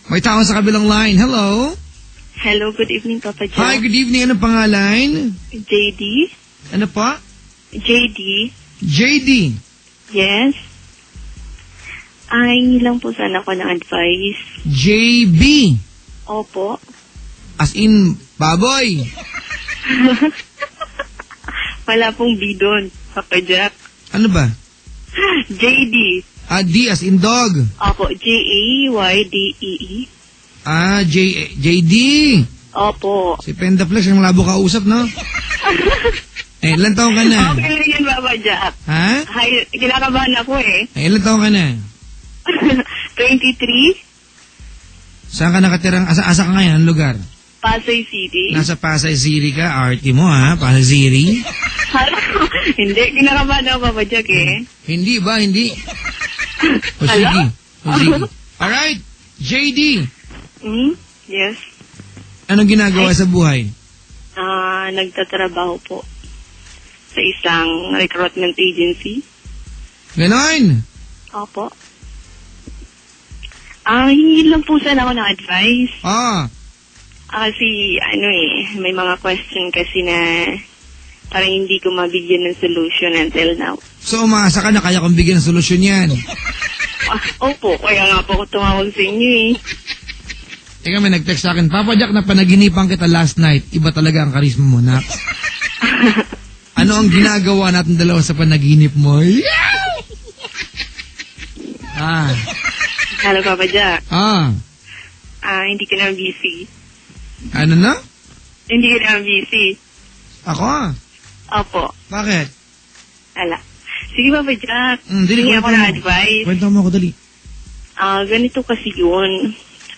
May tao sa kabilang line. Hello? Hello, good evening, Papa Jack. Hi, good evening. Ano pangalan? JD. Ano pa? JD. JD. Yes. Ay, lang po sana ako ng advice. JB. Opo. As in, baboy. Wala pong B doon, Papa Jack. Ano ba? JD. D as in dog. Opo, JAYDEE. JD. Opo. Si Pendaflex, ang labo kausap, no? Ilan taong ka na? Okay lang yan, Papa Jack. Ha? Hay, kinakabahan ako eh. Ilan taong ka na? 23. Saan ka nakatirang? Asa ka ngayon? Ang lugar? Pasay City. Nasa Pasay City ka? Arty mo, ha? Pasay City? Hindi, kinakabahan ako, Papa Jack eh. Hindi ba? Hindi. O sige. Alright. JD. Yes. Anong ginagawa sa buhay? Nagtatrabaho po sa isang recruitment agency. Ganon. Opo. Hingi lang po sana ako ng advice. Kasi, may mga question kasi na parang hindi ko mabigyan ng solution until now. So, umaasa ka na kaya kong bigyan ng solusyon yan? Opo, kaya nga po ako tumawag sa inyo eh. Teka, may nag-text sa akin, Papa Jack, na panaginipan kita last night. Iba talaga ang karisma mo, Nak. Ano ang ginagawa natin dalawa sa panaginip mo? Hello, Papa Jack. Hindi ka na busy. Ano na? Hindi ka na busy. Ako? Opo. Bakit? Ala. Sige, Papa Jack. Dili ako ng advice. Kwento mo ako, dali. Ganito kasi yun.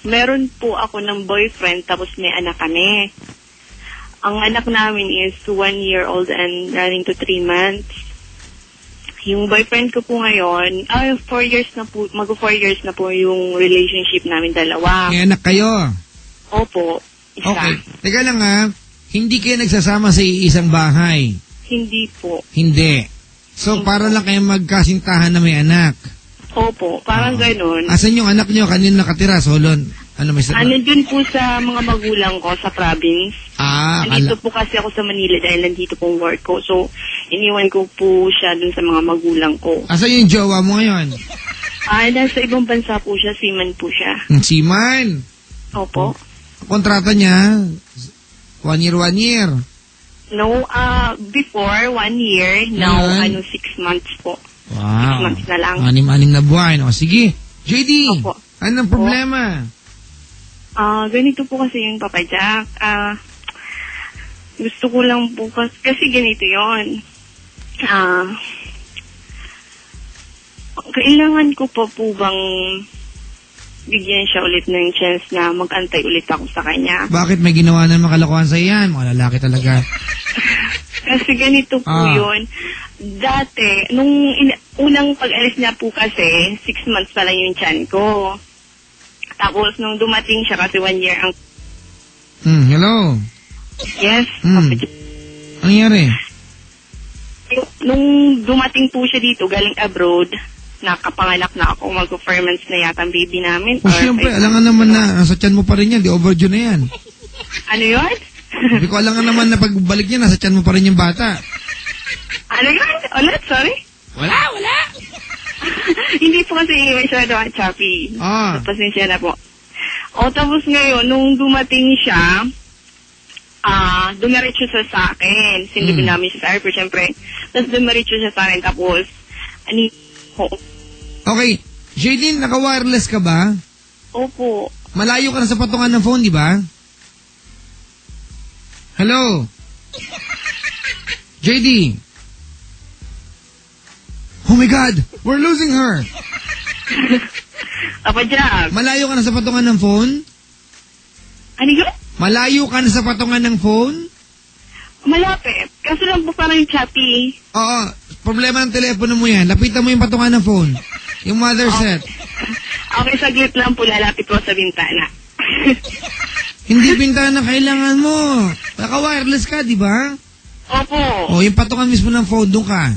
Meron po ako ng boyfriend, tapos may anak kami. Ang anak namin is 1 year old and running to 3 months. Yung boyfriend ko po ngayon, 4 years na po, mag-4 years na po yung relationship namin dalawa. May anak kayo? Opo, isa. Okay. Teka lang hindi kayo nagsasama sa isang bahay? Hindi po. Hindi. So, para lang kayo magkasintahan na may anak? Opo, parang ganun. Asan yung anak nyo? Kanino nakatira? Solon? Dun po sa mga magulang ko sa province. Nandito po kasi ako sa Manila dahil nandito pong work ko. So, iniwan ko po siya dun sa mga magulang ko. Asan yung jowa mo ngayon? Nasa ibang bansa po siya. Seaman po siya. Seaman? Opo. Kontrata niya? 1 year? No, before 1 year. Now, 6 months po. Wow. 6 months na lang. 6 na buwan. O, sige. JD, Opo. anong problema? Ganito po kasi yung Papa Jack. Gusto ko lang po kasi ganito yon. Kailangan ko pa po bang bigyan siya ulit ng chance na mag-antay ulit ako sa kanya. Bakit may ginawa na makalokohan sa iyan? Mga lalaki talaga. Kasi ganito po yun. Dati, nung unang pag-alis niya po kasi, 6 months pa lang yung tiyan ko. Tapos, nung dumating siya kasi 1 year ang... Hello? Yes. Ano nangyari? Nung dumating po siya dito, galing abroad, nakapanganak na ako, mag-4 months na yata ang baby namin. Siyempre, alangan naman na nasa tiyan mo pa rin yan, di overdue na yan. Ano yun? Sabi ko, alangan naman na pagbalik niya, nasa tiyan mo pa rin yung bata. Ano yun? Ulit, sorry? Wala. Hindi po kasi masyado ang choppy. Pasensya na po. Tapos ngayon, nung dumating siya, dumiretso siya sa akin. Sindipin namin siya sa airport, syempre. Tapos dumiretso siya sa akin, tapos, Okay. Jaylin, naka-wireless ka ba? Opo. Malayo ka na sa patungan ng phone, di ba? Hello? JD? Oh my God! We're losing her! Papa Jack. Malayo ka na sa patungan ng phone? Ano yun? Malayo ka na sa patungan ng phone? Malapit. Kaso lang po parang choppy. Oo. Problema ng telepono mo yan. Lapitan mo yung patungan ng phone. Yung mother set. Okay, saglit lang po. Lalapit ko sa bintana. Hindi bintana kailangan mo. Naka-wireless ka, di ba? Opo. Yung patungan mismo ng phone, doon ka.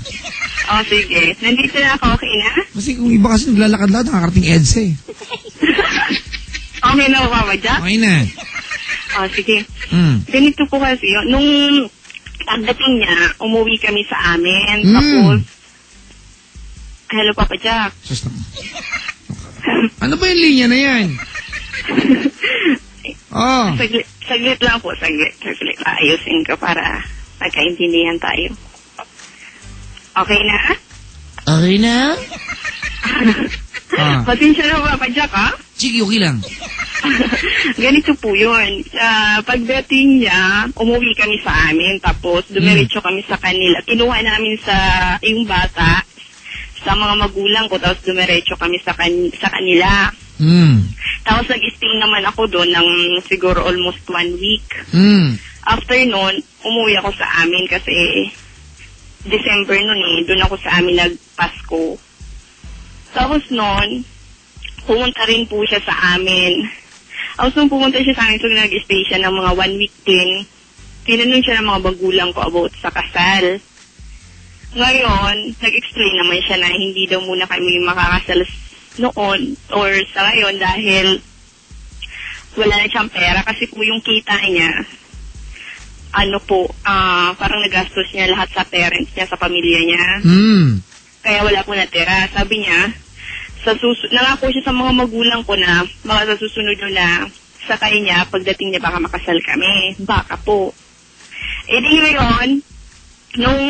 Sige. Nandito na ako, okay na? Kasi kung iba kasi naglalakad-lakad, nakakarating EDSA eh. Okay na ba, Papa Jack? Okay na. Sige. Mm. Ganito po kasi yun. Nung pagdating niya, umuwi kami sa amin. Mm. Tapos, hello, Papa Jack. Sus naman. Ano ba yung linya na yan? Oh. Saglit lang po, saglit. Ayusin ko para magkaintindihan tayo. Okay na? Okay na? Pasensya na, Papa Jack, ha? Sige, okay lang. Ganito po yun. Pagdating niya, umuwi kami sa amin, tapos dumiretso kami sa kanila. Kinuha namin yung bata sa mga magulang ko, tapos dumiretso kami sa kanila. Tapos nag-stay naman ako doon ng siguro almost 1 week. After nun, umuwi ako sa amin kasi December nun doon ako sa amin nagpasko. Tapos nun, pumunta rin po siya sa amin. Tapos nung pumunta siya sa amin, so nag-stay siya ng mga 1 week din. Tinanong siya ng mga magulang ko about sa kasal. Ngayon, nag-explain naman siya na hindi daw muna kami makakasal noon or sa ngayon dahil wala na siyang pera kasi po yung kita niya, parang nagastos niya lahat sa parents niya, sa pamilya niya. Kaya wala po natira. Sabi niya, nangako siya sa mga magulang ko na mga sa susunod na sa kanya, pagdating niya baka makasal kami. Baka po. Eh di ngayon, nung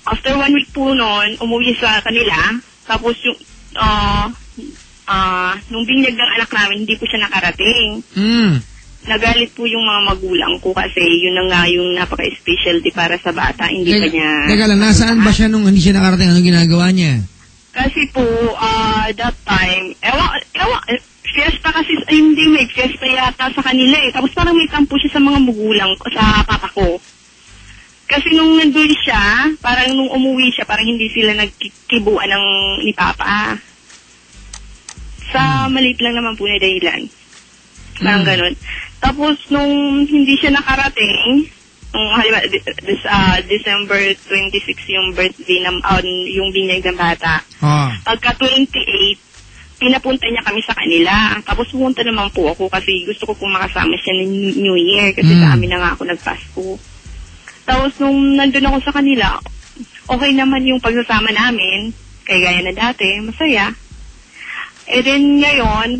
after 1 week po noon, umuwi sa kanila, tapos yung nung binyag ng anak namin, hindi po siya nakarating. Nagalit po yung mga magulang ko kasi yun na nga yung napaka-specialty para sa bata. Hindi pa niya... Teka lang, nasaan ba siya nung hindi siya nakarating? Anong ginagawa niya? Kasi po, that time, fiesta kasi, hindi may fiesta yata sa kanila eh. Tapos parang may tampo siya sa mga magulang ko, sa papa ko. Kasi nung nandun siya, parang nung umuwi siya, parang hindi sila nagkikibuan ni papa. Sa maliit lang naman po na dahilan. Parang ganun. Tapos, nung hindi siya nakarating, December 26 yung birthday yung binyag ng bata. Pagka 28, pinapunta niya kami sa kanila. Tapos pumunta naman po ako kasi gusto ko pong makasama siya ng New Year kasi sa amin na nga ako nagpasko. Tapos nung nandun ako sa kanila, okay naman yung pagsasama namin, kaya gaya na dati, masaya. Eh then ngayon,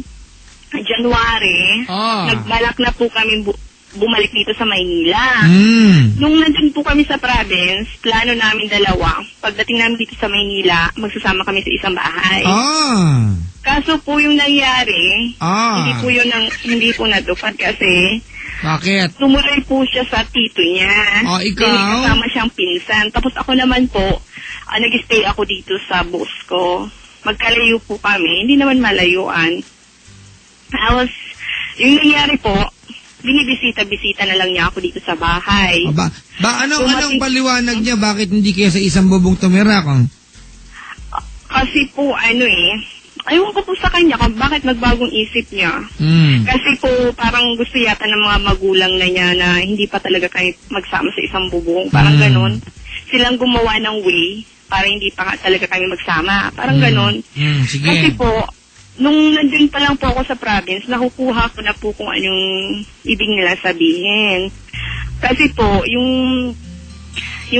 January, nagbalak na po kami bumalik dito sa Maynila. Nung nandun po kami sa province, plano namin dalawa, pagdating namin dito sa Maynila, magsasama kami sa isang bahay. Kaso po yung nangyari, hindi po natupad kasi bakit? tumuloy po siya sa tito niya. Ikaw? Kasama siyang pinsan. Tapos ako naman po, nag-stay ako dito sa bus ko. Magkalayo po kami, hindi naman malayuan. Tapos, yung nangyari po, binibisita-bisita na lang niya ako dito sa bahay. Anong paliwanag niya? Bakit hindi kaya sa isang bubong tumira kang? Kasi po, ayun ko po sa kanya kung bakit nagbagong isip niya. Kasi po, parang gusto yata ng mga magulang na niya na hindi pa talaga kayo magsama sa isang bubong. Parang ganun. Silang gumawa ng way para hindi pa talaga kami magsama. Parang ganun. Sige. Kasi po, nung nandun pa lang po ako sa province, nakukuha ko na po kung anong ibig nila sabihin. Kasi po, yung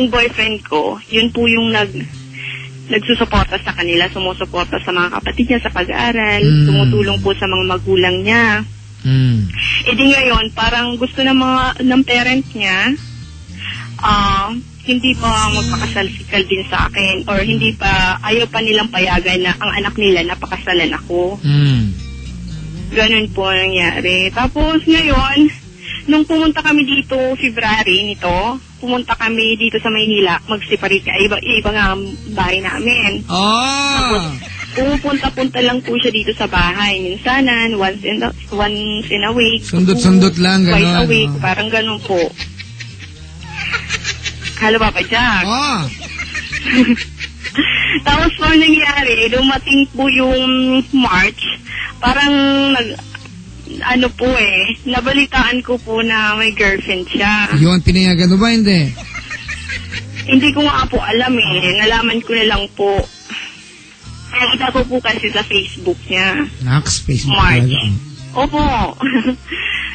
boyfriend ko, yun po yung nagsusuporta sa kanila, sumusuporta sa mga kapatid niya sa pag-aaral, tumutulong po sa mga magulang niya. E di ngayon, parang gusto ng parents niya, hindi pa magpakasal-sikal din sa akin or hindi pa, ayaw pa nilang payagan na ang anak nila napakasalan ako. Ganun po nangyari. Tapos ngayon, nung pumunta kami dito, February nito, pumunta kami dito sa Maynila, mag-separate ka, iba nga ang bahay namin. Tapos, pupunta-punta lang po siya dito sa bahay. Minsanan, once in a week. Sundot-sundot lang, gano'n. Twice a week, parang ganun po. Hello, Papa Jack. Tapos po nangyari, dumating po yung March, parang nabalitaan ko po na may girlfriend siya. Yun, pinayagan mo ba, hindi? Hindi ko nga po alam nalaman ko na lang po. Nakita ko po kasi sa Facebook niya. Facebook March. talaga. Opo.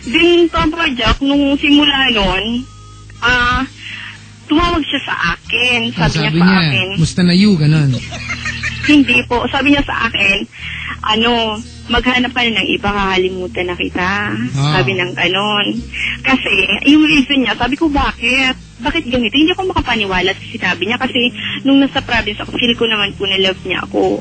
Din, Papa Jack, nung simula nun, tumawag siya sa akin. Sabi niya sa akin. Musta na you, ganon. Hindi po. Sabi niya sa akin, maghanap ka na ng iba, kakalimutan na kita. Sabi ng ganon. Kasi, yung reason niya, sabi ko, bakit? Bakit ganito? Hindi ako makapaniwala sa sinabi niya kasi nung nasa province ako, feel ko naman po na love niya ako.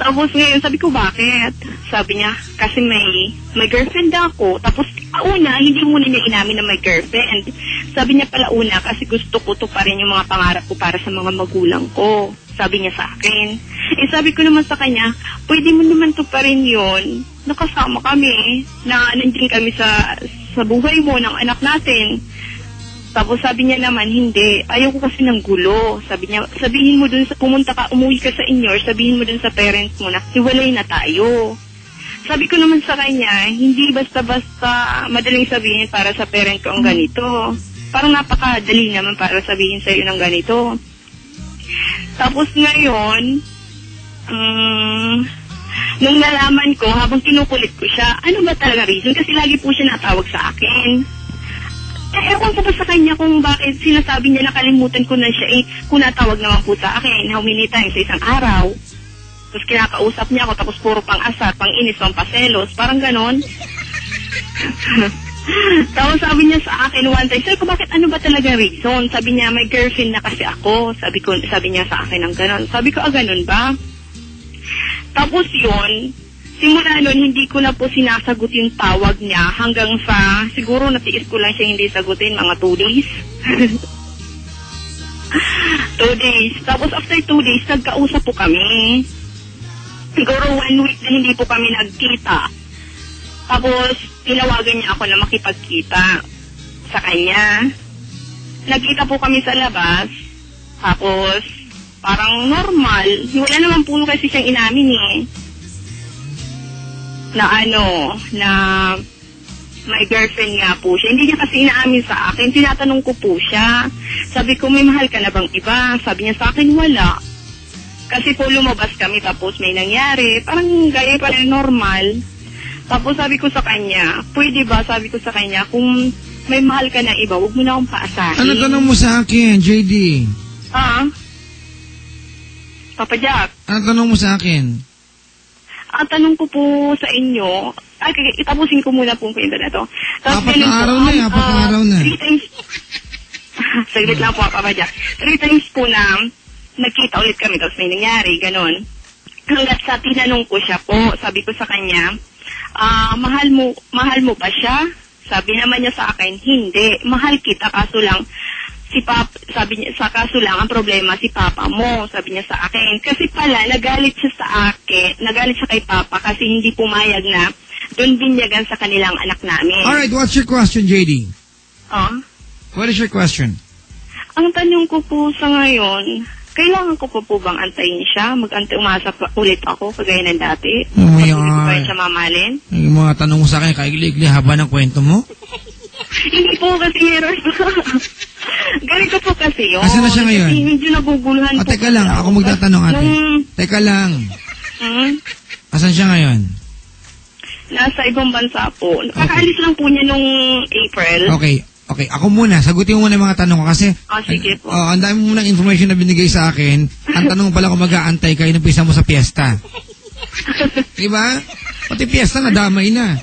Tapos ngayon, sabi ko, bakit? Sabi niya, kasi may girlfriend ako. Tapos, una, hindi muna niya inamin na may girlfriend. Sabi niya pala una, kasi gusto ko to pa rin yung mga pangarap ko para sa mga magulang ko. Sabi niya sa akin. Sabi ko naman sa kanya, pwede mo naman to pa rin yun. Nakasama kami, na nandiyan kami sa buhay mo, ng anak natin. Tapos sabi niya naman, hindi. Ayaw ko kasi ng gulo. Sabi niya, sabihin mo dun sa, pumunta ka, umuwi ka sa inyo, sabihin mo dun sa parents mo na, hiwalay na tayo. Sabi ko naman sa kanya, hindi basta-basta madaling sabihin para sa parent ko ang ganito. Parang napakadali naman para sabihin sa iyo ng ganito. Tapos ngayon, nung nalaman ko, habang kinukulit ko siya, ano ba talaga reason? Kasi lagi po siya natawag sa akin. Ewan ko ba sa kanya kung bakit sinasabi niya nakalimutan ko na siya kung natawag naman po sa akin, how many times sa isang araw. Tapos kinakausap niya ako, tapos puro pang-asar, pang-inis, pang-paselos, parang ganon. Tapos sabi niya sa akin one time, sabi ko, bakit ano ba talaga reason? Sabi niya, may girlfriend na kasi ako. Sabi niya sa akin ng ganon. Sabi ko, ganon ba? Tapos yun, simula nun, hindi ko na po sinasagot yung tawag niya hanggang sa, siguro natiis ko lang siya hindi sagutin, mga 2 days. 2 days. Tapos after 2 days, nagkausap po kami. Siguro 1 week na hindi po kami nagkita. Tapos, tinawagan niya ako na makipagkita sa kanya. Nagkita po kami sa labas. Tapos, parang normal. Wala naman po kasi siyang inamin na may girlfriend nga po siya. Hindi niya kasi inaamin sa akin. Tinatanong ko po siya. Sabi ko, may mahal ka na bang iba? Sabi niya sa akin, wala. Kasi po lumabas kami tapos may nangyari. Parang gaya pa rin normal. Tapos sabi ko sa kanya, pwede ba? Sabi ko sa kanya, kung may mahal ka na iba, huwag mo na akong paasahin. Ano tanong mo sa akin, JD? Papa Jack. Ano tanong mo sa akin? Ang tanong ko po sa inyo, itapusin ko muna po ang kwento na to. Apat na araw na. 3 times, saglit lang po, Papa Jack. 3 times po na nagkita ulit kami, tapos may nangyari, ganon. Hanggat sa tinanong ko siya po, sabi ko sa kanya, mahal mo ba siya? Sabi naman niya sa akin, hindi, mahal kita, kaso lang, sabi niya, sa kaso lang, ang problema si Papa mo, sabi niya sa akin. Kasi pala, nagalit siya kay Papa kasi hindi pumayag na doon binyagan sa kanilang anak namin. Alright, what's your question, JD? What is your question? Ang tanong ko po sa ngayon, kailangan ko po bang antayin siya? Umasa ulit ako, kagaya ng dati? Hindi ko pa siya mamalin? Yung mga tanong mo sa akin, kaikli-ikli haba ng kwento mo? Hindi po kasi error. Ganito po kasi yun. Asan na siya ngayon? Kasi medyo naguguluhan po. Teka lang, ako magtatanong ate. Teka lang. Asan siya ngayon? Nasa ibang bansa po. Kakaalis lang po niya nung April. Okay, ako muna. Sagutin mo muna yung mga tanong ko kasi sige po. Ang dami mo munang information na binigay sa akin. Ang tanong pala kung mag-aantay kayo nung pisa mo sa piyesta. Diba? Pati piyesta nadamay na.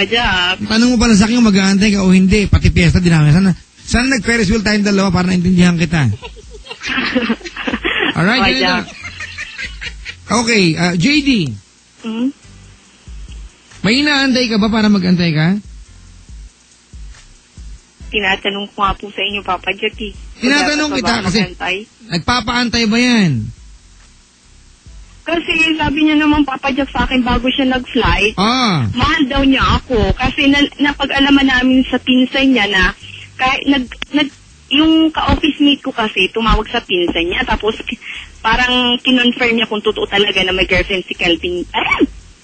Jack. Ang tanong mo pala sa akin kung mag-aantay ka o hindi. Pati piyesta dinamay. Sana nag-Ferris wheel tayong dalawa para naintindihan kita. Alright, Jack. Okay, JD. May inaantay ka ba para mag-antay ka? Tinatanong ko nga po sa inyo, Papa Jack. Tinatanong kita kasi nagpapaantay ba yan? Kasi sabi niya naman, Papa Jack, sa akin bago siya nag-flight, mahal daw niya ako. Kasi napag-alaman namin sa pinsan niya na yung ka-office mate ko kasi tumawag sa pinsan niya. Tapos parang kinonfirm niya kung totoo talaga na may girlfriend si Kelvin.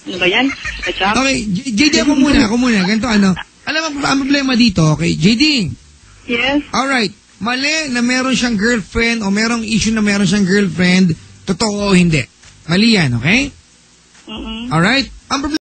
Ano ba yan? Okay, JD, ako muna. Ganito Alam mo, ang problema dito, okay, JD? Yes? Alright, mali na meron siyang girlfriend o merong issue na meron siyang girlfriend, totoo o hindi. Mali yan, okay? Alright? Ang problema